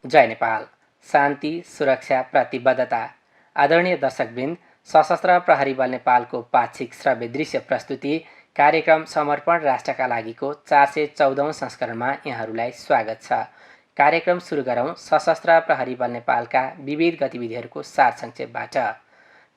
जय नेपाल। शान्ति, सुरक्षा, प्रतिबद्धता। आदरणीय दर्शकवृन्द, सशस्त्र प्रहरी बल नेपालको पाक्षिक श्रव्य दृश्य प्रस्तुति कार्यक्रम समर्पण राष्ट्रका लागिको 414औं संस्करणमा यहाँहरूलाई स्वागत छ। कार्यक्रम सुरु गरौँ सशस्त्र प्रहरी बल नेपालका विविध गतिविधिहरूको सारसंक्षेपबाट।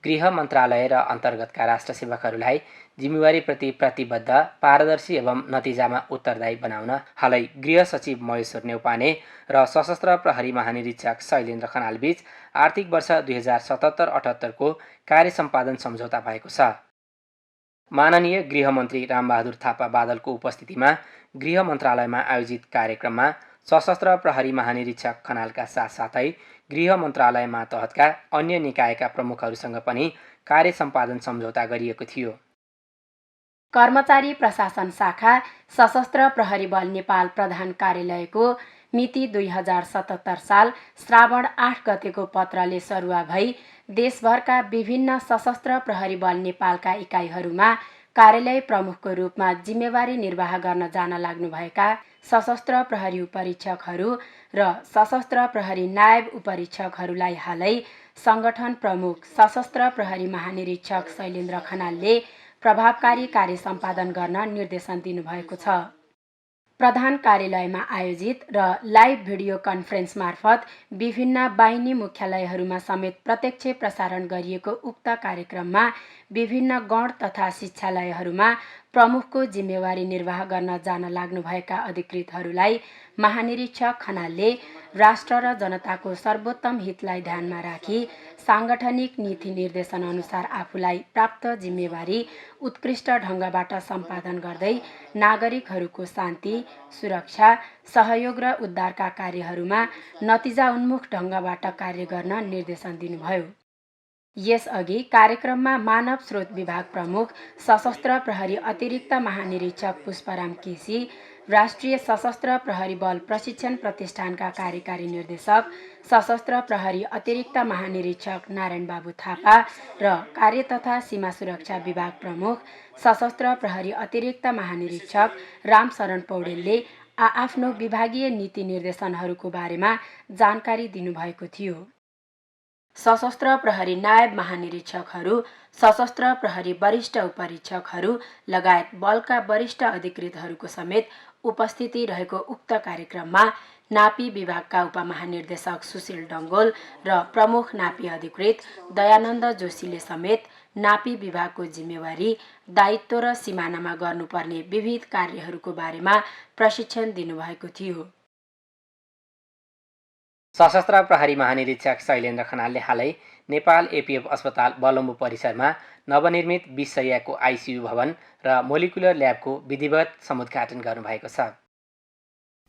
गृह मन्त्रालय र अन्तर्गतका राष्ट्र सेवकहरूलाई जिम्मेवारीप्रति प्रतिबद्ध, पारदर्शी एवं नतिजामा उत्तरदायी बनाउन हालै गृह सचिव महेश्वर नेउपाने र सशस्त्र प्रहरी महानिरीक्षक शैलेन्द्र खनालबीच आर्थिक वर्ष 2077-78 को कार्य सम्पादन सम्झौता भएको छ। माननीय गृहमन्त्री रामबहादुर थापा बादलको उपस्थितिमा गृह मन्त्रालयमा आयोजित कार्यक्रममा सशस्त्र प्रहरी महानिरीक्षक खनालका साथसाथै गृह मन्त्रालय मातहतका अन्य निकायका प्रमुखहरूसँग पनि कार्य सम्पादन सम्झौता गरिएको थियो। कर्मचारी प्रशासन शाखा सशस्त्र प्रहरी बल नेपाल प्रधान कार्यालयको मिति 2077 साल श्रावण 8 गतेको पत्रले सरुवा भई देशभरका विभिन्न सशस्त्र प्रहरी बल नेपालका इकाइहरूमा कार्यालय प्रमुखको रूपमा जिम्मेवारी निर्वाह गर्न जान लाग्नुभएका सशस्त्र प्रहरी उपरीक्षकहरू र सशस्त्र प्रहरी नायब उपरीक्षकहरूलाई हालै संगठन प्रमुख सशस्त्र प्रहरी महानिरीक्षक शैलेन्द्र खनालले प्रभावकारी कार्य सम्पादन गर्न निर्देशन दिनुभएको छ। प्रधान कार्यालयमा आयोजित र लाइभ भिडियो कन्फरेन्स मार्फत विभिन्न बाहिनी मुख्यालयहरूमा समेत प्रत्यक्ष प्रसारण गरिएको उक्त कार्यक्रममा विभिन्न गण तथा शिक्षालयहरूमा प्रमुखको जिम्मेवारी निर्वाह गर्न जान लाग्नुभएका अधिकृतहरूलाई महानिरीक्षक खनालले राष्ट्र र जनताको सर्वोत्तम हितलाई ध्यानमा राखी साङ्गठनिक नीति निर्देशन अनुसार आफूलाई प्राप्त जिम्मेवारी उत्कृष्ट ढङ्गबाट सम्पादन गर्दै नागरिकहरूको शान्ति, सुरक्षा, सहयोग र उद्धारका कार्यहरूमा नतिजा उन्मुख ढङ्गबाट कार्य गर्न निर्देशन दिनुभयो। यसअघि कार्यक्रममा मानव स्रोत विभाग प्रमुख सशस्त्र प्रहरी अतिरिक्त महानिरीक्षक पुष्पराम केसी, राष्ट्रिय सशस्त्र प्रहरी बल प्रशिक्षण प्रतिष्ठानका कार्यकारी निर्देशक सशस्त्र प्रहरी अतिरिक्त महानिरीक्षक नारायण बाबु थापा र कार्य तथा सीमा सुरक्षा विभाग प्रमुख सशस्त्र प्रहरी अतिरिक्त महानिरीक्षक रामशरण पौडेलले आफ्नो विभागीय नीति निर्देशनहरूको बारेमा जानकारी दिनुभएको थियो। सशस्त्र प्रहरी नायब महानिरीक्षकहरू, सशस्त्र प्रहरी वरिष्ठ उपरीक्षकहरू लगायत बलका वरिष्ठ अधिकृतहरूको समेत उपस्थिति रहेको उक्त कार्यक्रममा नापी विभागका उपमहानिर्देशक सुशील डङ्गोल र प्रमुख नापी अधिकृत दयानन्द जोशीले समेत नापी विभागको जिम्मेवारी, दायित्व र सिमानामा गर्नुपर्ने विविध कार्यहरूको बारेमा प्रशिक्षण दिनुभएको थियो। सशस्त्र प्रहरी महानिरीक्षक शैलेन्द्र खनालले हालै नेपाल एपीएफ अस्पताल बलम्बु परिसरमा नवनिर्मित 20 शय्याको आइसियु भवन र मोलिकुलर ल्याबको विधिवत समुद्घाटन गर्नुभएको छ।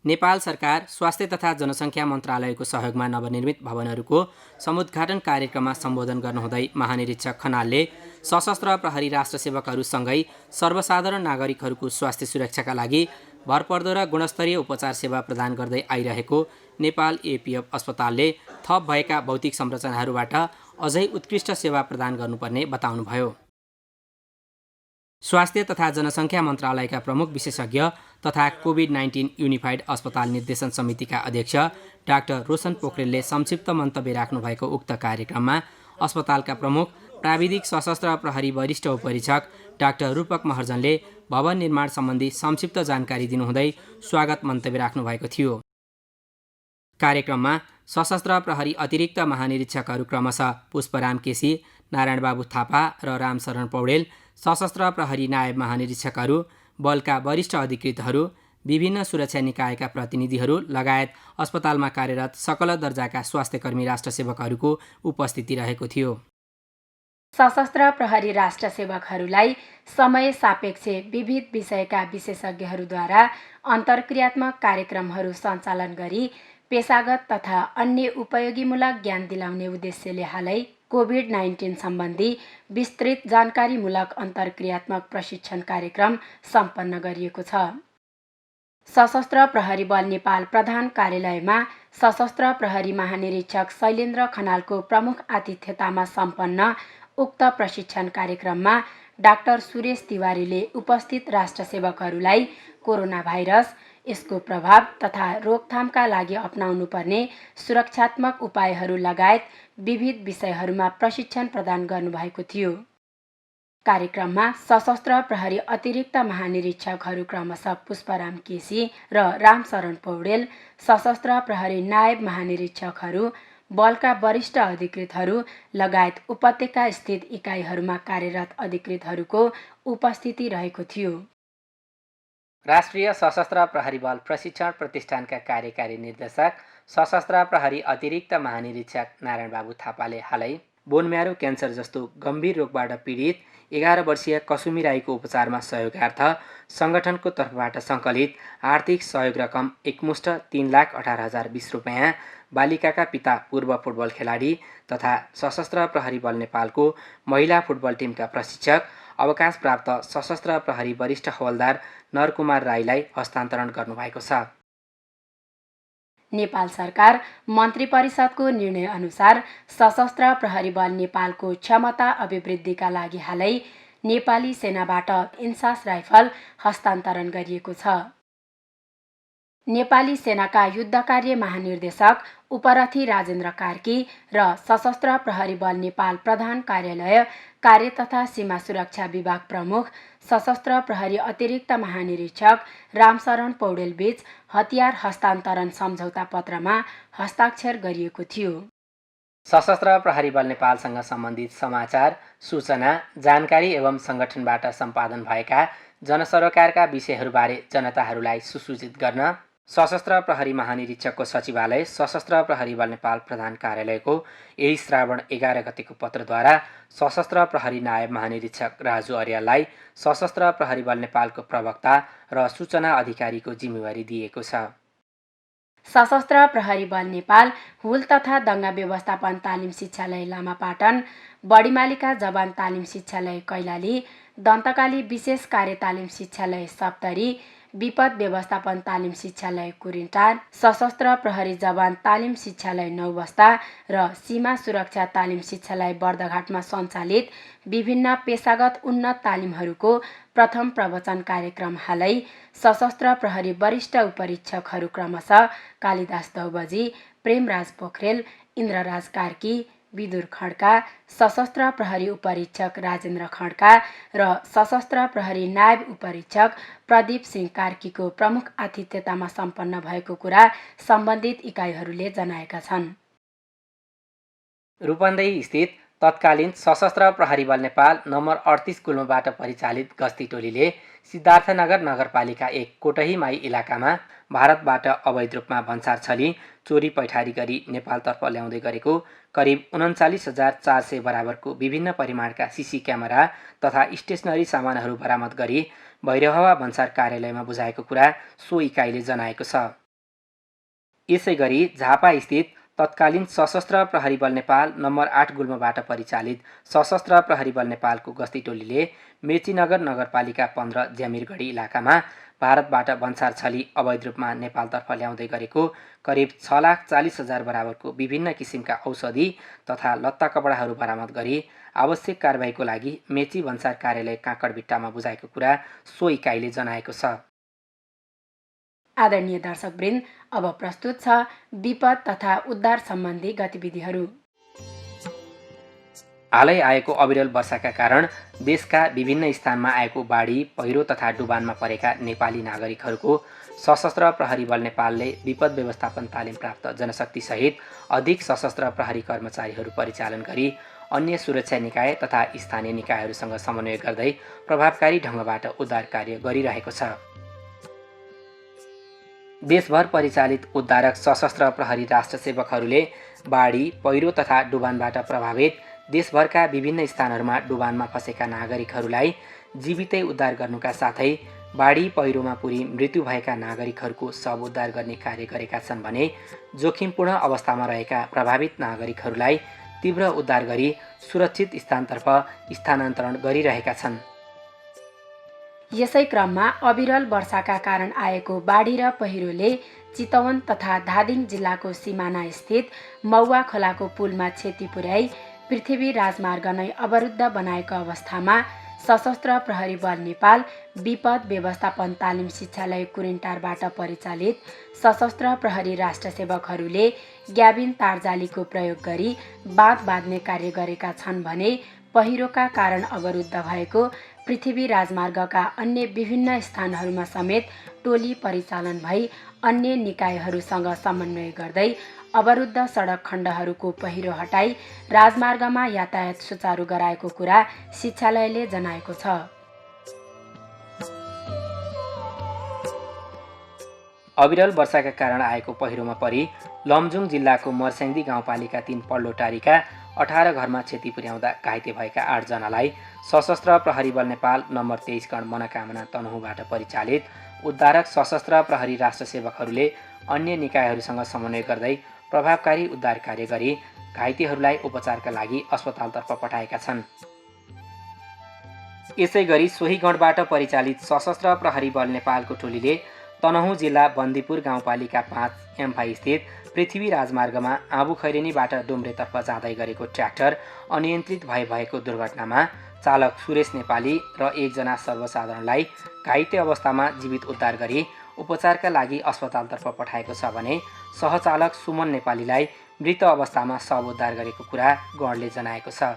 नेपाल सरकार स्वास्थ्य तथा जनसङ्ख्या मन्त्रालयको सहयोगमा नवनिर्मित भवनहरूको समुद्घाटन कार्यक्रममा सम्बोधन गर्नुहुँदै महानिरीक्षक खनालले सशस्त्र प्रहरी राष्ट्र सेवकहरूसँगै सर्वसाधारण नागरिकहरूको स्वास्थ्य सुरक्षाका लागि भरपर्दो र गुणस्तरीय उपचार सेवा प्रदान गर्दै आइरहेको नेपाल एपीएफ अस्पतालले थप भएका भौतिक संरचनाहरूबाट अझै उत्कृष्ट सेवा प्रदान गर्नुपर्ने बताउनुभयो। स्वास्थ्य तथा जनसङ्ख्या मन्त्रालयका प्रमुख विशेषज्ञ तथा कोभिड-19 युनिफाइड अस्पताल निर्देशन समितिका अध्यक्ष डाक्टर रोशन पोखरेलले संक्षिप्त मन्तव्य राख्नुभएको उक्त कार्यक्रममा अस्पतालका प्रमुख प्राविधिक सशस्त्र प्रहरी वरिष्ठ उपरीक्षक डाक्टर रूपक महर्जनले भवन निर्माण सम्बन्धी संक्षिप्त जानकारी दिनुहुँदै स्वागत मन्तव्य राख्नुभएको थियो। कार्यक्रममा सशस्त्र प्रहरी अतिरिक्त महानिरीक्षकहरू क्रमशः पुष्पराम केसी, नारायण बाबु थापा र रामशरण पौडेल, सशस्त्र प्रहरी नायब महानिरीक्षकहरू, बलका वरिष्ठ अधिकृतहरू, विभिन्न सुरक्षा निकायका प्रतिनिधिहरू लगायत अस्पतालमा कार्यरत सकल दर्जाका स्वास्थ्यकर्मी राष्ट्र सेवकहरूको उपस्थिति रहेको थियो। सशस्त्र प्रहरी राष्ट्र सेवकहरूलाई समय सापेक्ष विविध विषयका विशेषज्ञहरूद्वारा अन्तर्क्रियात्मक कार्यक्रमहरू सञ्चालन गरी पेशागत तथा अन्य उपयोगीमूलक ज्ञान दिलाउने उद्देश्यले हालै कोभिड-19 सम्बन्धी विस्तृत जानकारीमूलक अन्तर्क्रियात्मक प्रशिक्षण कार्यक्रम सम्पन्न गरिएको छ। सशस्त्र प्रहरी बल नेपाल प्रधान कार्यालयमा सशस्त्र प्रहरी महानिरीक्षक शैलेन्द्र खनालको प्रमुख आतिथ्यतामा सम्पन्न उक्त प्रशिक्षण कार्यक्रममा डाक्टर सुरेश तिवारीले उपस्थित राष्ट्र सेवकहरूलाई कोरोना भाइरस, यसको प्रभाव तथा रोकथामका लागि अपनाउनुपर्ने सुरक्षात्मक उपायहरू लगायत विविध विषयहरूमा प्रशिक्षण प्रदान गर्नुभएको थियो। कार्यक्रममा सशस्त्र प्रहरी अतिरिक्त महानिरीक्षकहरू क्रमशः पुष्पराम केसी र रामशरण पौडेल, सशस्त्र प्रहरी नायब महानिरीक्षकहरू, बलका वरिष्ठ अधिकृतहरू लगायत उपत्यका स्थित इकाइहरूमा कार्यरत अधिकृतहरूको उपस्थिति रहेको थियो। राष्ट्रिय सशस्त्र प्रहरी बल प्रशिक्षण प्रतिष्ठानका कार्यकारी निर्देशक सशस्त्र प्रहरी अतिरिक्त महानिरीक्षक नारायण बाबु थापाले हालै बोन म्यारो क्यान्सर जस्तो गम्भीर रोगबाट पीडित 11 वर्षीय कसुमी राईको उपचारमा सहयोगार्थ सङ्गठनको तर्फबाट सङ्कलित आर्थिक सहयोग रकम एकमुष्ट 3,18,020 रुपैयाँ बालिकाका पिता पूर्व फुटबल खेलाडी तथा सशस्त्र प्रहरी बल नेपालको महिला फुटबल टिमका प्रशिक्षक अवकाश प्राप्त सशस्त्र प्रहरी वरिष्ठ हवलदार नरकुमार राईलाई हस्तान्तरण गर्नुभएको छ। नेपाल सरकार मन्त्री परिषदको निर्णय अनुसार सशस्त्र प्रहरी बल नेपालको क्षमता अभिवृद्धिका लागि हालै नेपाली सेनाबाट इन्सास राइफल हस्तान्तरण गरिएको छ। नेपाली सेनाका युद्धकार्य महानिर्देशक उपरथी राजेन्द्र कार्की र सशस्त्र प्रहरी बल नेपाल प्रधान कार्यालय कार्य तथा सीमा सुरक्षा विभाग प्रमुख सशस्त्र प्रहरी अतिरिक्त महानिरीक्षक रामशरण पौडेल बीच हतियार हस्तान्तरण सम्झौता पत्रमा हस्ताक्षर गरिएको थियो। सशस्त्र प्रहरी बल नेपालसँग सम्बन्धित समाचार, सूचना, जानकारी एवं सङ्गठनबाट सम्पादन भएका जनसरोकारका विषयहरूबारे जनताहरूलाई सुसूचित गर्न सशस्त्र प्रहरी महानिरीक्षकको सचिवालय सशस्त्र प्रहरी बल नेपाल प्रधान कार्यालयको यही श्रावण 11 गतेको पत्रद्वारा सशस्त्र प्रहरी नायब महानिरीक्षक राजु अर्याललाई सशस्त्र प्रहरी बल नेपालको प्रवक्ता र सूचना अधिकारीको जिम्मेवारी दिएको छ। सशस्त्र प्रहरी बल नेपाल हुल तथा दङ्गा व्यवस्थापन तालिम शिक्षालय लामापाटन, बढीमालिका जवान तालिम शिक्षालय कैलाली, दन्तकाली विशेष कार्य तालिम शिक्षालय सप्तरी, विपद व्यवस्थापन तालिम शिक्षालय कुरिन्टार, सशस्त्र प्रहरी जवान तालिम शिक्षालय नौबस्ता र सीमा सुरक्षा तालिम शिक्षालय बर्दघाटमा सञ्चालित विभिन्न पेशागत उन्नत तालिमहरूको प्रथम प्रवचन कार्यक्रम हालै सशस्त्र प्रहरी वरिष्ठ उपरीक्षकहरू क्रमशः कालिदास दौबजी, प्रेमराज पोखरेल, इन्द्रराज कार्की, विदुर खड्का, सशस्त्र प्रहरी उपरीक्षक राजेन्द्र खड्का र सशस्त्र प्रहरी नायब उपरीक्षक प्रदीप सिंह कार्कीको प्रमुख आतिथ्यतामा सम्पन्न भएको कुरा सम्बन्धित इकाइहरूले जनाएका छन्। रूपन्देही स्थित तत्कालीन सशस्त्र प्रहरी बल नेपाल नम्बर 38 गुल्मबाट परिचालित गस्ती टोलीले सिद्धार्थनगर नगरपालिका 1 कोटहीमाई इलाकामा भारतबाट अवैध रूपमा भन्सार छली चोरी पैठारी गरी नेपालतर्फ ल्याउँदै गरेको करिब 39,400 बराबरको विभिन्न परिमाणका सीसी क्यामेरा तथा स्टेसनरी सामानहरू बरामद गरी भैरहवा भन्सार कार्यालयमा बुझाएको कुरा सो इकाइले जनाएको छ। यसै गरी झापा स्थित तत्कालीन सशस्त्र प्रहरी बल नेपाल नम्बर 8 गुल्मबाट परिचालित सशस्त्र प्रहरी बल नेपालको गस्ती टोलीले मेचीनगर नगरपालिका 15 ज्यामिरगढी इलाकामा भारतबाट भन्सार छली अवैध रूपमा नेपालतर्फ ल्याउँदै गरेको करिब 6,40,000 बराबरको विभिन्न किसिमका औषधि तथा लत्ता कपडाहरू बरामद गरी आवश्यक कारबाहीको लागि मेची भन्सार कार्यालय काँकडभिट्टामा बुझाएको कुरा सो इकाइले जनाएको छ। आदरणीय दर्शकवृन्द, अब प्रस्तुत छ विपद तथा उद्धार सम्बन्धी गतिविधिहरू। हालै आएको अविरल वर्षाका कारण देशका विभिन्न स्थानमा आएको बाढी, पहिरो तथा डुबानमा परेका नेपाली नागरिकहरूको सशस्त्र प्रहरी बल नेपालले विपद व्यवस्थापन तालिम प्राप्त जनशक्तिसहित अधिक सशस्त्र प्रहरी कर्मचारीहरू परिचालन गरी अन्य सुरक्षा निकाय तथा स्थानीय निकायहरूसँग समन्वय गर्दै प्रभावकारी ढङ्गबाट उद्धार कार्य गरिरहेको छ। देशभर परिचालित उद्धारक सशस्त्र प्रहरी राष्ट्रसेवकहरूले बाढी, पहिरो तथा डुबानबाट प्रभावित देशभरका विभिन्न स्थानहरूमा डुबानमा फँसेका नागरिकहरूलाई जीवितै उद्धार गर्नुका साथै बाढी पहिरोमा पुरी मृत्यु भएका नागरिकहरूको शव उद्धार गर्ने कार्य गरेका छन् भने जोखिमपूर्ण अवस्थामा रहेका प्रभावित नागरिकहरूलाई तीव्र उद्धार गरी सुरक्षित स्थानतर्फ स्थानान्तरण गरिरहेका छन्। यसै क्रममा अविरल वर्षाका कारण आएको बाढी र पहिरोले चितवन तथा धादिङ जिल्लाको सिमाना स्थित मौवा खोलाको पुलमा क्षति पुर्याई पृथ्वी राजमार्ग नै अवरुद्ध बनाएको अवस्थामा सशस्त्र प्रहरी बल नेपाल विपद व्यवस्थापन तालिम शिक्षालय कुरिन्टारबाट परिचालित सशस्त्र प्रहरी राष्ट्रसेवकहरूले ग्याबिन तारजालीको प्रयोग गरी बाँध बाँध्ने कार्य गरेका छन् भने पहिरोका कारण अवरुद्ध भएको पृथ्वी राजमार्गका अन्य विभिन्न स्थानहरूमा समेत टोली परिचालन भई अन्य निकायहरूसँग समन्वय गर्दै अवरुद्ध सडक खण्डहरूको पहिरो हटाई राजमार्गमा यातायात सुचारू गराएको कुरा शिक्षालयले जनाएको छ। अविरल वर्षाका कारण आएको पहिरोमा परि लमजुङ जिल्लाको मर्स्याङ्दी गाउँपालिका 3 पल्लोटारीका 18 घरमा क्षति पुर्याउँदा घाइते भएका 8 जनालाई सशस्त्र प्रहरी बल नेपाल नम्बर 23 गण मनोकामना तनहुँबाट परिचालित उद्धारक सशस्त्र प्रहरी राष्ट्रसेवकहरूले अन्य निकायहरूसँग समन्वय गर्दै प्रभावकारी उद्धार कार्य गरी घाइतेहरूलाई उपचारका लागि अस्पतालतर्फ पठाएका छन्। यसै गरी सोही गणबाट परिचालित सशस्त्र प्रहरी बल नेपालको टोलीले तनहुँ जिल्ला बन्दीपुर गाउँपालिका 5 एम्फाई स्थित पृथ्वी राजमार्गमा आँबु खैरेनीबाट डुम्रेतर्फ जाँदै गरेको ट्र्याक्टर अनियन्त्रित भएको दुर्घटनामा चालक सुरेश नेपाली र 1 जना सर्वसाधारणलाई घाइते अवस्थामा जीवित उद्धार गरी उपचारका लागि अस्पतालतर्फ पठाएको छ भने सहचालक सुमन नेपालीलाई मृत अवस्थामा शव उद्धार गरेको कुरा गणले जनाएको छ।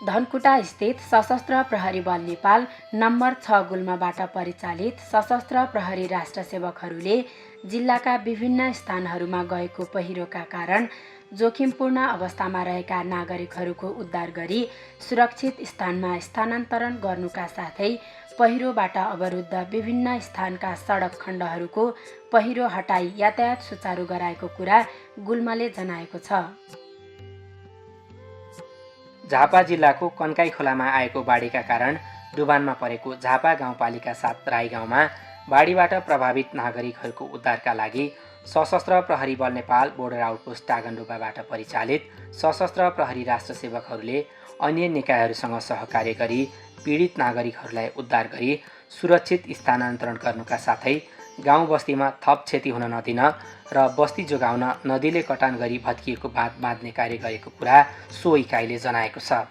धनकुटा स्थित सशस्त्र प्रहरी बल नेपाल नम्बर 6 गुल्माबाट परिचालित सशस्त्र प्रहरी राष्ट्रसेवकहरूले जिल्लाका विभिन्न स्थानहरूमा गएको पहिरोका कारण जोखिमपूर्ण अवस्थामा रहेका नागरिकहरूको उद्धार गरी सुरक्षित स्थानमा स्थानान्तरण गर्नुका साथै पहिरोबाट अवरुद्ध विभिन्न स्थानका सडक खण्डहरूको पहिरो हटाई यातायात सुचारू गराएको कुरा गुल्माले जनाएको छ। झापा जिल्लाको कन्काई खोलामा आएको बाढीका कारण डुबानमा परेको झापा गाउँपालिका 7 राई गाउँमा बाढीबाट प्रभावित नागरिकहरूको उद्धारका लागि सशस्त्र प्रहरी बल नेपाल बोर्डर आउटपोस्ट टागनडुब्बाबाट परिचालित सशस्त्र प्रहरी राष्ट्रसेवकहरूले अन्य निकायहरूसँग सहकार्य गरी पीडित नागरिकहरूलाई उद्धार गरी सुरक्षित स्थानान्तरण गर्नुका साथै गाउँ बस्तीमा थप क्षति हुन नदिन र बस्ती जोगाउन नदीले कटान गरी भत्किएको बाँध बाँध्ने कार्य गरेको कुरा सो इकाइले जनाएको छ।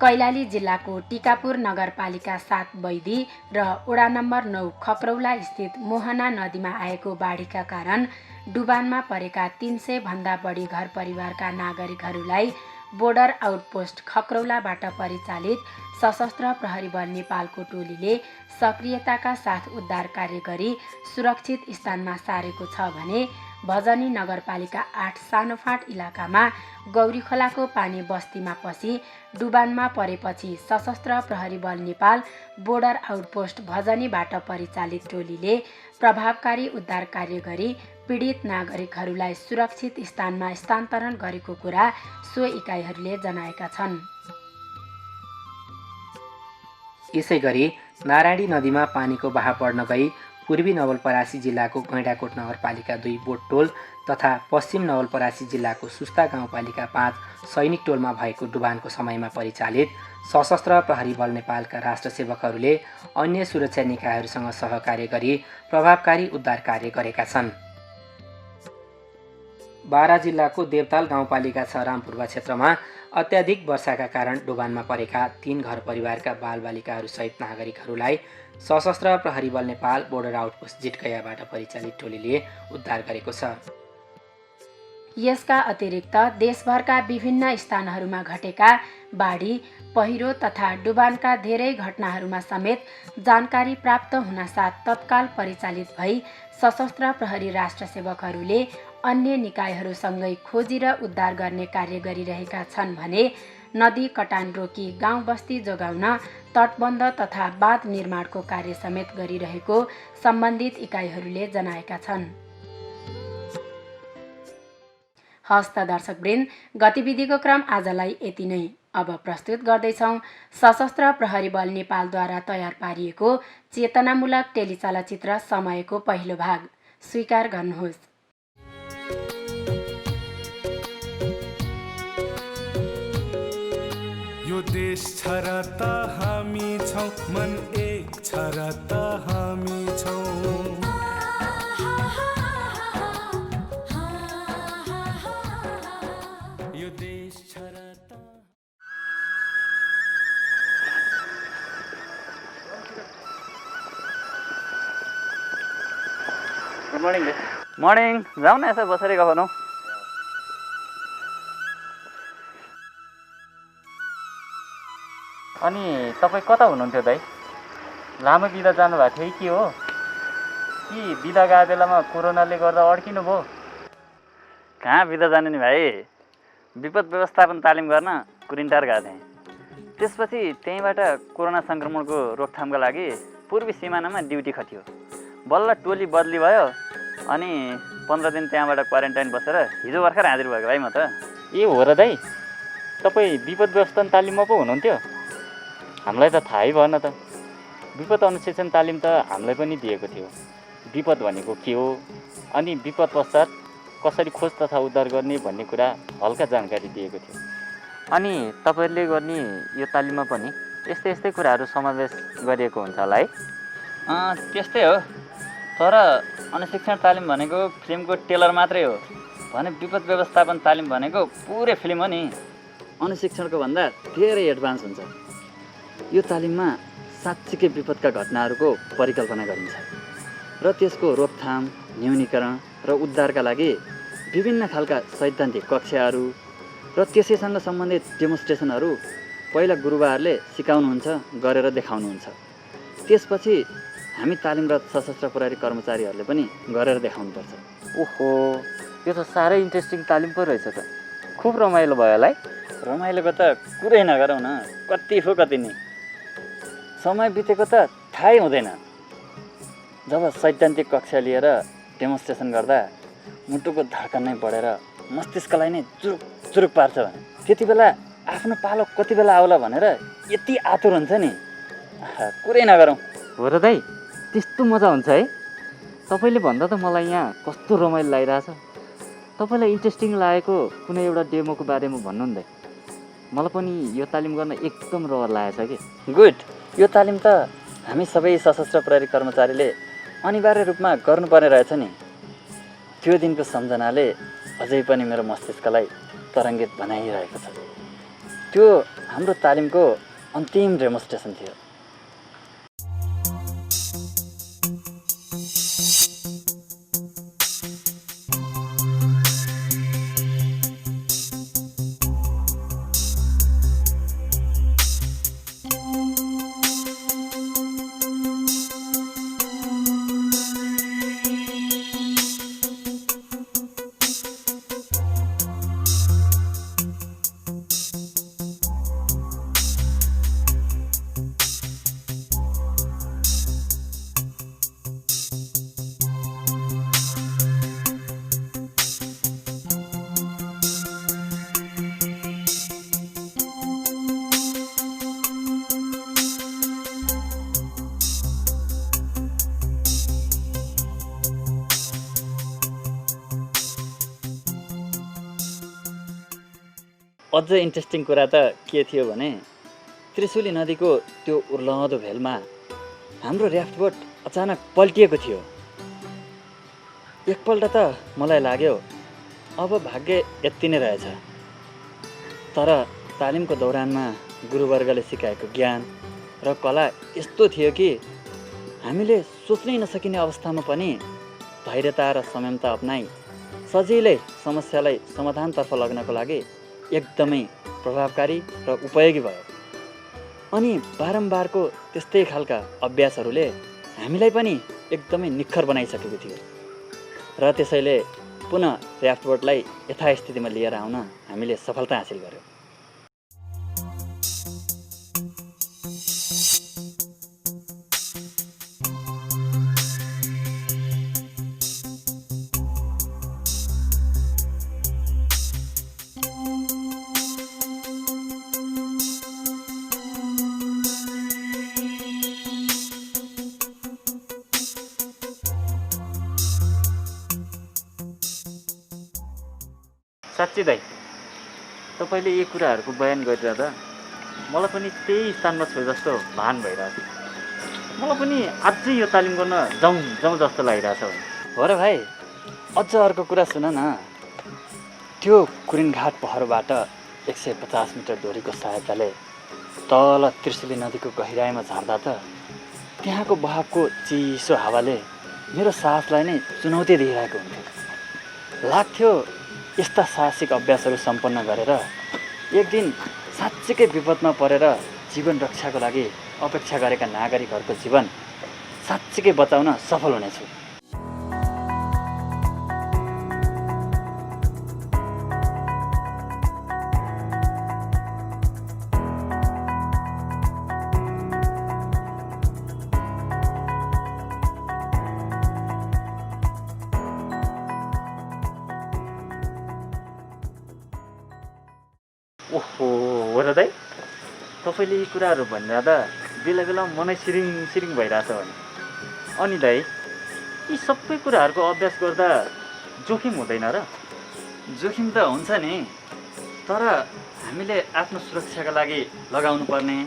कैलाली जिल्लाको टिकापुर नगरपालिका 7 बैदी र वडा नम्बर 9 खक्रौला स्थित मोहना नदीमा आएको बाढीका कारण डुबानमा परेका 300 भन्दा बढी घर परिवारका नागरिकहरूलाई बोर्डर आउटपोस्ट खक्रौलाबाट परिचालित सशस्त्र प्रहरी बल नेपालको टोलीले सक्रियताका साथ उद्धार कार्य गरी सुरक्षित स्थानमा सारेको छ भने भजनी नगरपालिका 8 सानोफाँट इलाकामा गौरीखोलाको पानी बस्तीमा पसी डुबानमा परेपछि सशस्त्र प्रहरी बल नेपाल बोर्डर आउटपोस्ट भजनीबाट परिचालित टोलीले प्रभावकारी उद्धार कार्य गरी पीडित नागरिकहरूलाई सुरक्षित स्थानमा स्थानान्तरण गरेको कुरा सो इकाइहरूले जनाएका छन्। यसैगरी नारायणी नदीमा पानीको बहाव बढ्न गई पूर्वी नवलपरासी जिल्लाको गैँडाकोट नगरपालिका 2 बोटटोल तथा पश्चिम नवलपरासी जिल्लाको सुस्ता गाउँपालिका 5 सैनिक टोलमा भएको डुबानको समयमा परिचालित सशस्त्र प्रहरी बल नेपालका राष्ट्रसेवकहरूले अन्य सुरक्षा निकायहरूसँग सहकार्य गरी प्रभावकारी उद्धार कार्य गरेका छन्। बारा जिल्लाको देवताल गाउँपालिका 6 रामपूर्वा क्षेत्रमा अत्याधिक वर्षाका कारण डुबानमा परेका 3 घर परिवारका बालबालिकाहरूसहित नागरिकहरूलाई सशस्त्र प्रहरी बल नेपाल बोर्डर आउटपोस्ट जिटकैयाबाट परिचालित टोलीले उद्धार गरेको छ। यसका अतिरिक्त देशभरका विभिन्न स्थानहरूमा घटेका बाढी पहिरो तथा डुबानका धेरै घटनाहरूमा समेत जानकारी प्राप्त हुनासाथ तत्काल परिचालित भई सशस्त्र प्रहरी राष्ट्रसेवकहरूले अन्य निकायहरूसँगै खोजी र उद्धार गर्ने कार्य गरिरहेका छन् भने नदी कटान रोकी गाउँ बस्ती जोगाउन तटबन्ध तथा बाँध निर्माणको कार्य समेत गरिरहेको सम्बन्धित इकाइहरूले जनाएका छन्। हस्त दर्शकवृन्द, गतिविधिको क्रम आजलाई यति नै। अब प्रस्तुत गर्दैछौँ सशस्त्र प्रहरी बल नेपालद्वारा तयार पारिएको चेतनामूलक टेलिचलचित्र समयको पहिलो भाग। स्वीकार गर्नुहोस्। यो देश छ र त हामी छौं, मन एक छ छ र त हामी छौं। यो देश छ र त गुड मर्निङ रे। मर्निङ, जाउँ न यसो बसेर गफ गरौँ। अनि तपाईँ कता हुनुहुन्थ्यो दाइ? लामो बिदा जानुभएको थियो कि हो? कि बिदा गएको बेलामा कोरोनाले गर्दा अड्किनु भयो? कहाँ बिदा जाने नि भाइ, विपद व्यवस्थापन तालिम गर्न कुरिन्टार गएको थिएँ। त्यसपछि त्यहीँबाट कोरोना सङ्क्रमणको रोकथामका लागि पूर्वी सिमानामा ड्युटी खटियो। बल्ल टोली बदली भयो अनि 15 दिन त्यहाँबाट क्वारेन्टाइन बसेर हिजो भर्खर हाजिर भएको भाइ म त। ए हो र दाइ, तपाईँ विपद व्यवस्थापन तालिममा पो हुनुहुन्थ्यो? हामीलाई त थाहै भएन त। विपद अनुशासन तालिम त हामीलाई पनि दिएको थियो। विपद भनेको के हो, अनि विपद पश्चात कसरी खोज तथा उद्धार गर्ने भन्ने कुरा हल्का जानकारी दिएको थियो। अनि तपाईँहरूले गर्ने यो तालिममा पनि यस्तै यस्तै कुराहरू समावेश गरिएको हुन्छ होला है? त्यस्तै हो, तर अनुशिक्षण तालिम भनेको फिल्मको टेलर मात्रै हो भने विपद व्यवस्थापन तालिम भनेको पुरै फिल्म हो नि। अनुशिक्षणको भन्दा धेरै एडभान्स हुन्छ। यो तालिममा साँच्चीकै विपदका घटनाहरूको परिकल्पना गरिन्छ र त्यसको रोकथाम, न्यूनीकरण र उद्धारका लागि विभिन्न खालका सैद्धान्तिक कक्षाहरू र त्यसैसँग सम्बन्धित डेमोन्स्ट्रेसनहरू पहिला गुरुबाहरूले सिकाउनुहुन्छ, गरेर देखाउनुहुन्छ। त्यसपछि हामी तालिमरत सशस्त्र प्रहरी कर्मचारीहरूले पनि गरेर देखाउनुपर्छ। ओहो, यो त साह्रै इन्ट्रेस्टिङ तालिम पो रहेछ त। खुब रमाइलो भयो होला है? रमाइलोको त कुरै नगरौँ न, कति फो कति नि। समय बितेको त थाहै हुँदैन। जब सैद्धान्तिक कक्षा लिएर डेमोन्स्ट्रेसन गर्दा मुटुको धड्कन नै बढेर मस्तिष्कलाई नै चुरुक चुरुक पार्छ भने त्यति बेला आफ्नो पालो कति बेला आउला भनेर यति आतुर हुन्छ नि, कुरै नगरौँ। हो र दाइ, त्यस्तो मजा हुन्छ है? तपाईँले भन्दा त मलाई यहाँ कस्तो रमाइलो लागिरहेछ। तपाईँलाई इन्ट्रेस्टिङ लागेको कुनै एउटा डेमोको बारेमा भन्नु नि दाइ। मलाई पनि यो तालिम गर्न एकदम रहर लागेछ कि। गुड, यो तालिम त हामी सबै सशस्त्र प्रहरी कर्मचारीले अनिवार्य रूपमा गर्नुपर्ने रहेछ नि। त्यो दिनको सम्झनाले अझै पनि मेरो मस्तिष्कलाई तरङ्गित बनाइरहेको छ। त्यो हाम्रो तालिमको अन्तिम डेमोन्स्ट्रेसन थियो। अझ इन्ट्रेस्टिङ कुरा त के थियो भने त्रिशुली नदीको त्यो उर्लदो भेलमा हाम्रो ऱ्याफ्ट बोट अचानक पल्टिएको थियो। एकपल्ट त मलाई लाग्यो अब भाग्य यति नै रहेछ। तर तालिमको दौरानमा गुरुवर्गले सिकाएको ज्ञान र कला यस्तो थियो कि हामीले सोच्नै नसकिने अवस्थामा पनि धैर्यता र संयमता अपनाई सजिलै समस्यालाई समाधानतर्फ लग्नको लागि एकदमै प्रभावकारी र उपयोगी भयो। अनि बारम्बारको त्यस्तै खालका अभ्यासहरूले हामीलाई पनि एकदमै निखर बनाइसकेको थियो र त्यसैले पुनः ऱ्याफ्ट बोटलाई यथास्थितिमा लिएर आउन हामीले सफलता हासिल गर्यौँ। साँच्चै दाइ, तपाईँले यी कुराहरूको बयान गरिरहँदा मलाई पनि त्यही स्थानमा छु जस्तो भान भइरहेछ। मलाई पनि अझै यो तालिम गर्न जाउँ जाउँ जस्तो लागिरहेछ भने। हो र भाइ, अझ अर्को कुरा सुन न। त्यो कुरिनघाट पहरबाट 150 मिटर डोरीको सहायताले तल त्रिशुली नदीको गहिराइमा झार्दा त त्यहाँको बहावको चिसो हावाले मेरो सासलाई नै चुनौती दिइरहेको हुन्थ्यो। लाग्थ्यो यस्ता साहसिक अभ्यासहरू सम्पन्न गरेर एक दिन साँच्चीकै विपदमा परेर जीवन रक्षाको लागि अपेक्षा गरेका नागरिकहरूको जीवन साँच्चीकै बचाउन सफल हुनेछु। ओहो हो र दाइ, तपाईँले यी कुराहरू भनिरहँदा बेला बेला मनै सिरिङ सिरिङ भइरहेछ भने। अनि दाइ, यी सबै कुराहरूको अभ्यास गर्दा जोखिम हुँदैन र? जोखिम त हुन्छ नि, तर हामीले आफ्नो सुरक्षाका लागि लगाउनु पर्ने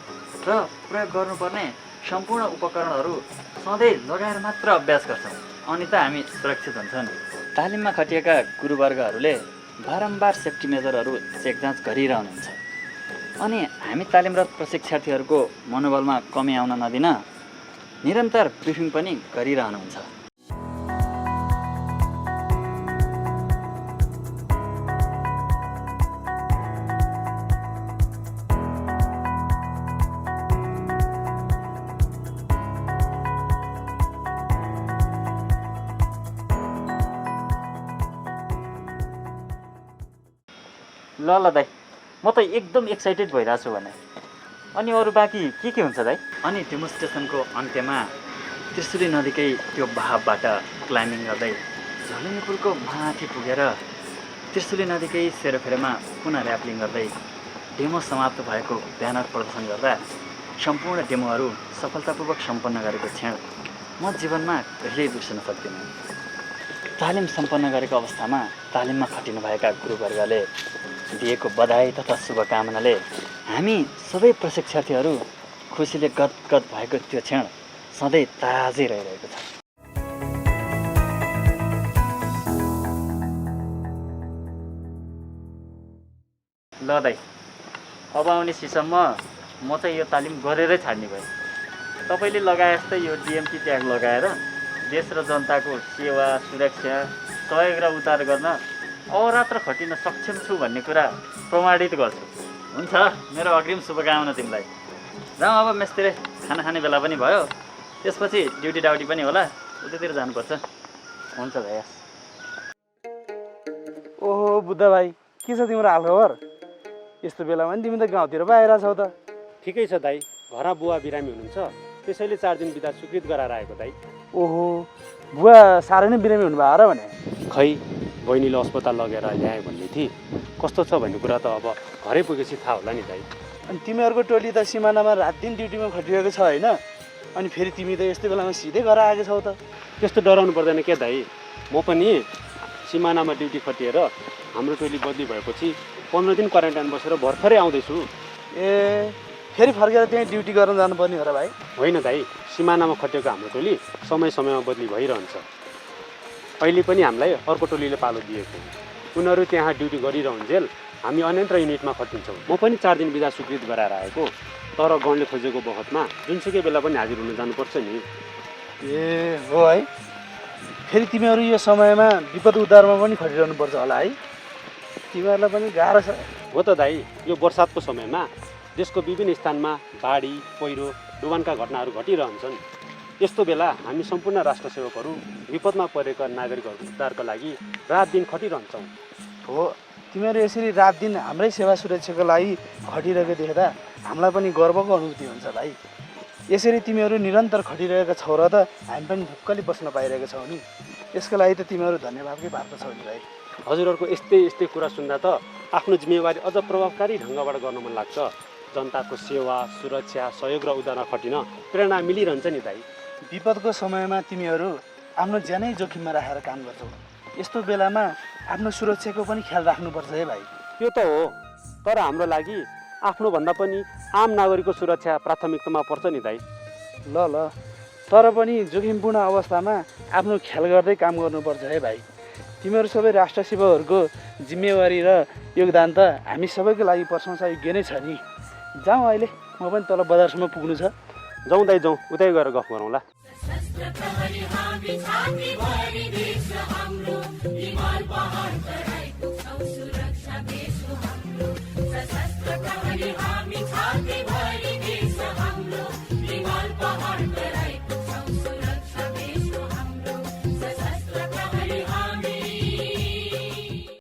र प्रयोग गर्नुपर्ने सम्पूर्ण उपकरणहरू सधैँ लगाएर मात्र अभ्यास गर्छौँ, अनि त हामी सुरक्षित हुन्छौँ। तालिममा खटिएका गुरुवर्गहरूले बारम्बार सेफ्टी मेजरहरू चेक जाँच गरिरहनुहुन्छ, अनि हामी तालिमरत प्रशिक्षार्थीहरूको मनोबलमा कमी आउन नदिन निरन्तर ब्रिफिङ पनि गरिरहनुहुन्छ। ल ल दाइ, म त एकदम एक्साइटेड भइरहेको छु भने। अनि अरू बाँकी के हुन्छ दाइ? अनि डेमोन्स्ट्रेसनको अन्त्यमा त्रिशुली नदीकै त्यो बहावबाट क्लाइम्बिङ गर्दै झोलुनी पुलको माथि पुगेर त्रिशुली नदीकै सेरोफेरोमा पुनः ऱ्यापलिङ गर्दै डेमो समाप्त भएको ब्यानर प्रदर्शन गर्दा सम्पूर्ण डेमोहरू सफलतापूर्वक सम्पन्न गरेको क्षण म जीवनमा कहिल्यै बिर्सन सक्दिनँ। तालिम सम्पन्न गरेको अवस्थामा तालिममा खटिनुभएका गुरुवर्गले दिएको बधाई तथा शुभकामनाले हामी सबै प्रशिक्षार्थीहरू खुसीले गदगद भएको त्यो क्षण सधैँ ताजै रहिरहेको छ। ल दाइ, अब आउने सिसम्म म चाहिँ यो तालिम गरेरै छाड्ने भएँ। तपाईँले लगाए जस्तै यो डिएमटी ट्याग लगाएर देश र जनताको सेवा, सुरक्षा, सहयोग र उद्धार गर्न अहोरात्र खटिन सक्षम छु भन्ने कुरा प्रमाणित गर्छु। हुन्छ, मेरो अग्रिम शुभकामना तिमीलाई। जाउँ अब मेसतिर, खाना खाने बेला पनि भयो, त्यसपछि ड्युटी डाउटी पनि होला, उतैतिर जानुपर्छ। हुन्छ भाइ। ओहो बुद्ध भाइ, के छ तिम्रो हालखबर? यस्तो बेलामा नि तिमी त गाउँतिर पो आइरहेछौ त। ठिकै छ दाइ, घरमा बुवा बिरामी हुनुहुन्छ, त्यसैले 4 दिन बिदा स्वीकृत गराएर आएको दाइ। ओहो, बुवा साह्रै नै बिरामी हुनुभयो र भने? खै, बहिनीले अस्पताल लगेर ल्याएँ भन्ने थिएँ, कस्तो छ भन्ने कुरा त अब घरै पुगेपछि थाहा होला नि दाइ। अनि तिमीहरूको टोली त सिमानामा रात दिन ड्युटीमा खटिरहेको छ होइन? अनि फेरि तिमी त यस्तो बेलामा सिधै घर आएको छौ त। त्यस्तो डराउनु पर्दैन के दाइ, म पनि सिमानामा ड्युटी खटिएर हाम्रो टोली बदली भएपछि 15 दिन क्वारेन्टाइन बसेर भर्खरै आउँदैछु। ए, फेरि फर्केर त्यहीँ ड्युटी गर्न जानुपर्ने हो र भाइ? होइन दाइ, सिमानामा खटिएको हाम्रो टोली समय समयमा बदली भइरहन्छ। अहिले पनि हामीलाई अर्को टोलीले पालो दिएको, उनीहरू त्यहाँ ड्युटी गरिरहन्जेल हामी अन्यन्त्र युनिटमा खटिन्छौँ। म पनि 4 दिन बिदा स्वीकृत गराएर आएको, तर गणले खोजेको बखतमा जुनसुकै बेला पनि हाजिर हुन जानुपर्छ नि। ए हो है, फेरि तिमीहरू यो समयमा विपद उद्धारमा पनि खटिरहनुपर्छ होला है? तिमीहरूलाई पनि गाह्रो छ। हो त दाइ, यो बर्सातको समयमा देशको विभिन्न स्थानमा बाढी, पहिरो, डुबानका घटनाहरू घटिरहन्छन्। यस्तो बेला हामी सम्पूर्ण राष्ट्र सेवकहरू विपदमा परेका नागरिकहरूको उद्धारका लागि रात दिन खटिरहन्छौँ। हो, तिमीहरू यसरी रात दिन हाम्रै सेवा सुरक्षाको लागि खटिरहेको देख्दा हामीलाई पनि गर्वको अनुभूति हुन्छ भाइ। यसरी तिमीहरू निरन्तर खटिरहेका छौ र त हामी पनि ढुक्कले बस्न पाइरहेका छौँ नि। यसको लागि त तिमीहरू धन्यवादकै पात्र छौ नि भाइ। हजुरहरूको यस्तै कुरा सुन्दा त आफ्नो जिम्मेवारी अझ प्रभावकारी ढङ्गबाट गर्न मन लाग्छ। जनताको सेवा, सुरक्षा, सहयोग र उद्धारमा खटिन प्रेरणा मिलिरहन्छ नि दाइ। विपदको समयमा तिमीहरू आफ्नो ज्यानै जोखिममा राखेर काम गर्छौ। यस्तो बेलामा आफ्नो सुरक्षाको पनि ख्याल राख्नुपर्छ है भाइ। त्यो त हो, तर हाम्रो लागि आफ्नोभन्दा पनि आम नागरिकको सुरक्षा प्राथमिकतामा पर्छ नि दाइ। ल तर पनि जोखिमपूर्ण अवस्थामा आफ्नो ख्याल गर्दै काम गर्नुपर्छ है भाइ। तिमीहरू सबै राष्ट्र सेवकहरूको जिम्मेवारी र योगदान त हामी सबैको लागि प्रशंसायोग्य नै छ नि। जाउँ अहिले, म पनि तल बजारसम्म पुग्नु छ। जाउँ दाइ जाउँ, उतै गएर गफ गरौँला। सशस्त्र प्रहरी हामी छाती भरि देश हाम्रो हिमाल पहाड तराई पुग्छौँ